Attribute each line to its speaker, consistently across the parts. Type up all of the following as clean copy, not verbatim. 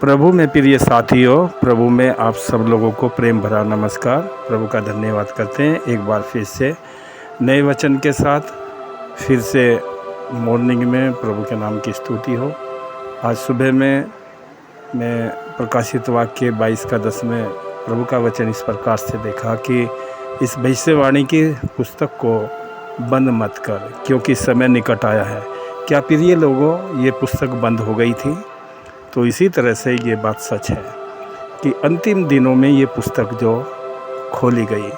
Speaker 1: प्रभु में प्रिय साथियों, प्रभु में आप सब लोगों को प्रेम भरा नमस्कार। प्रभु का धन्यवाद करते हैं एक बार फिर से नए वचन के साथ। फिर से मॉर्निंग में प्रभु के नाम की स्तुति हो। आज सुबह में मैं प्रकाशित वाक्य 22 का 10 में प्रभु का वचन इस प्रकार से देखा कि इस भविष्यवाणी की पुस्तक को बंद मत कर, क्योंकि समय निकट आया है। क्या प्रिय लोगों, ये पुस्तक बंद हो गई थी? तो इसी तरह से ये बात सच है कि अंतिम दिनों में ये पुस्तक जो खोली गई,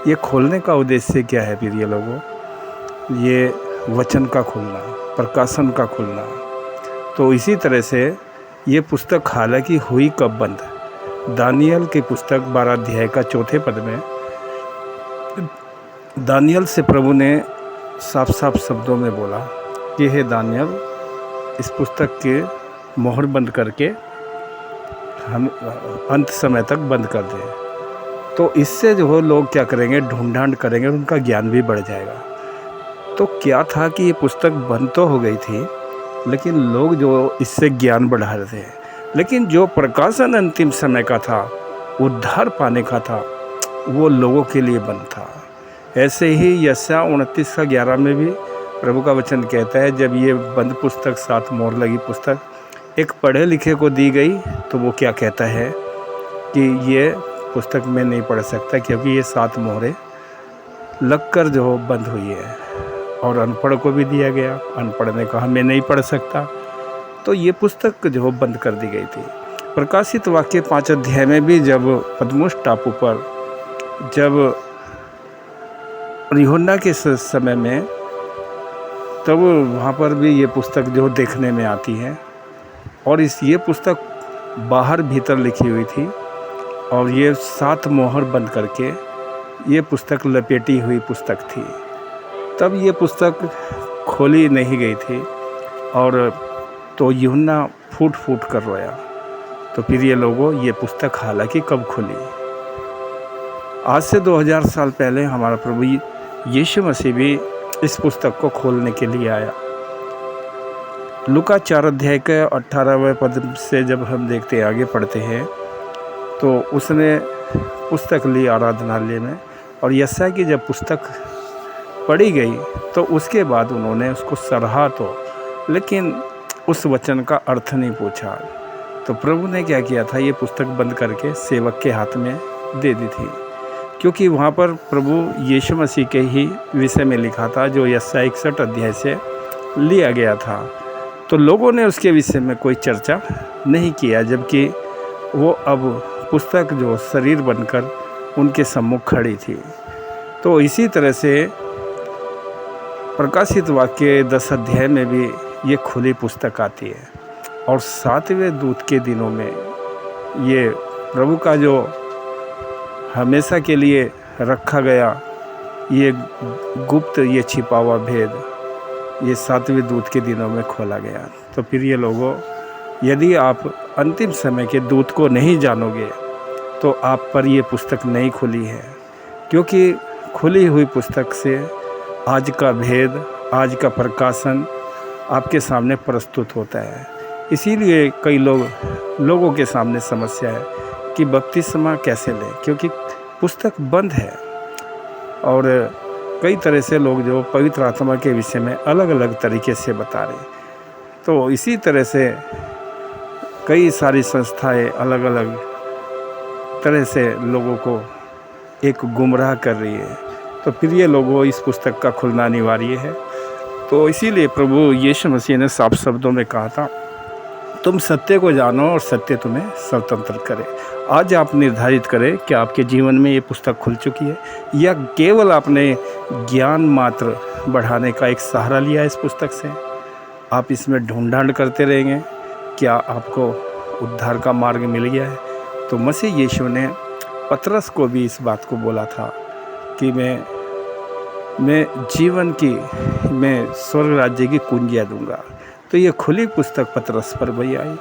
Speaker 1: ये खोलने का उद्देश्य क्या है प्रिय लोगों? ये वचन का खुलना, प्रकाशन का खुलना। तो इसी तरह से ये पुस्तक हालांकि हुई कब बंद? दानियल की पुस्तक 12 अध्याय का 4 पद में दानियल से प्रभु ने साफ साफ शब्दों में बोला कि हे दानियल, इस पुस्तक के मोहर बंद करके हम अंत समय तक बंद कर दें। तो इससे जो हो लोग क्या करेंगे, ढूंढ करेंगे, उनका ज्ञान भी बढ़ जाएगा। तो क्या था कि ये पुस्तक बंद तो हो गई थी, लेकिन लोग जो इससे ज्ञान बढ़ा रहे थे। लेकिन जो प्रकाशन अंतिम समय का था, उद्धार पाने का था, वो लोगों के लिए बंद था। ऐसे ही यशायाह 29 का 11 में भी प्रभु का वचन कहता है, जब ये बंद पुस्तक, 7 मोहर लगी पुस्तक एक पढ़े लिखे को दी गई, तो वो क्या कहता है कि ये पुस्तक मैं नहीं पढ़ सकता, क्योंकि ये 7 मोहरें लगकर जो बंद हुई है। और अनपढ़ को भी दिया गया, अनपढ़ ने कहा मैं नहीं पढ़ सकता। तो ये पुस्तक जो बंद कर दी गई थी। प्रकाशित वाक्य 5 अध्याय में भी जब पद्मोस टापू पर जब यूहन्ना के समय में, तब वहाँ पर भी ये पुस्तक जो देखने में आती है। और ये पुस्तक बाहर भीतर लिखी हुई थी, और ये 7 मोहर बंद करके ये पुस्तक लपेटी हुई पुस्तक थी। तब ये पुस्तक खोली नहीं गई थी, और तो यूहन्ना फूट फूट कर रोया। तो प्रिय लोगों, ये पुस्तक हालांकि कब खुली? आज से 2000 साल पहले हमारा प्रभु यीशु मसीह भी इस पुस्तक को खोलने के लिए आया। लूका 4 अध्याय के 18वें पद से जब हम देखते हैं, आगे पढ़ते हैं, तो उसने पुस्तक ली आराधनालय में, और यशायाह की जब पुस्तक पढ़ी गई तो उसके बाद उन्होंने उसको सराहा, तो लेकिन उस वचन का अर्थ नहीं पूछा। तो प्रभु ने क्या किया था, ये पुस्तक बंद करके सेवक के हाथ में दे दी थी, क्योंकि वहाँ पर प्रभु यीशु मसीह के ही विषय में लिखा था, जो यशायाह 61 अध्याय से लिया गया था। तो लोगों ने उसके विषय में कोई चर्चा नहीं किया, जबकि वो अब पुस्तक जो शरीर बनकर उनके सम्मुख खड़ी थी। तो इसी तरह से प्रकाशित वाक्य 10 अध्याय में भी ये खुली पुस्तक आती है। और 7वें दूत के दिनों में ये प्रभु का जो हमेशा के लिए रखा गया, ये गुप्त, ये छिपा हुआ भेद, ये 7वें दूत के दिनों में खोला गया। तो प्रिय लोगों, यदि आप अंतिम समय के दूत को नहीं जानोगे, तो आप पर ये पुस्तक नहीं खुली है, क्योंकि खुली हुई पुस्तक से आज का भेद, आज का प्रकाशन आपके सामने प्रस्तुत होता है। इसीलिए कई लोगों के सामने समस्या है कि बपतिस्मा कैसे लें, क्योंकि पुस्तक बंद है। और कई तरह से लोग जो पवित्र आत्मा के विषय में अलग अलग तरीके से बता रहे। तो इसी तरह से कई सारी संस्थाएं अलग अलग तरह से लोगों को एक गुमराह कर रही है। तो प्रिय लोगों, इस पुस्तक का खुलना अनिवार्य है। तो इसीलिए प्रभु यीशु मसीह ने साफ शब्दों में कहा था, तुम सत्य को जानो और सत्य तुम्हें स्वतंत्र करे। आज आप निर्धारित करें कि आपके जीवन में ये पुस्तक खुल चुकी है, या केवल आपने ज्ञान मात्र बढ़ाने का एक सहारा लिया इस पुस्तक से। आप इसमें ढूंढ करते रहेंगे, क्या आपको उद्धार का मार्ग मिल गया है? तो मसीह यीशु ने पतरस को भी इस बात को बोला था कि मैं जीवन की, मैं स्वर्ग राज्य की कुंजियाँ दूंगा। तो ये खुली पुस्तक पतरस पर भी आई,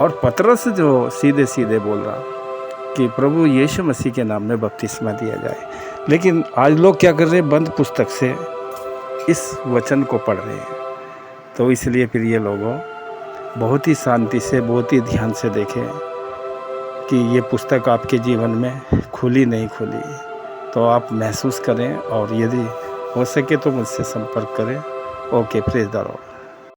Speaker 1: और पतरस जो सीधे सीधे बोल रहा कि प्रभु यीशु मसीह के नाम में बपतिस्मा दिया जाए। लेकिन आज लोग क्या कर रहे हैं, बंद पुस्तक से इस वचन को पढ़ रहे हैं। तो इसलिए प्रिय लोगों, बहुत ही शांति से, बहुत ही ध्यान से देखें कि ये पुस्तक आपके जीवन में खुली नहीं खुली, तो आप महसूस करें और यदि हो सके तो मुझसे संपर्क करें। Okay, praise the Lord.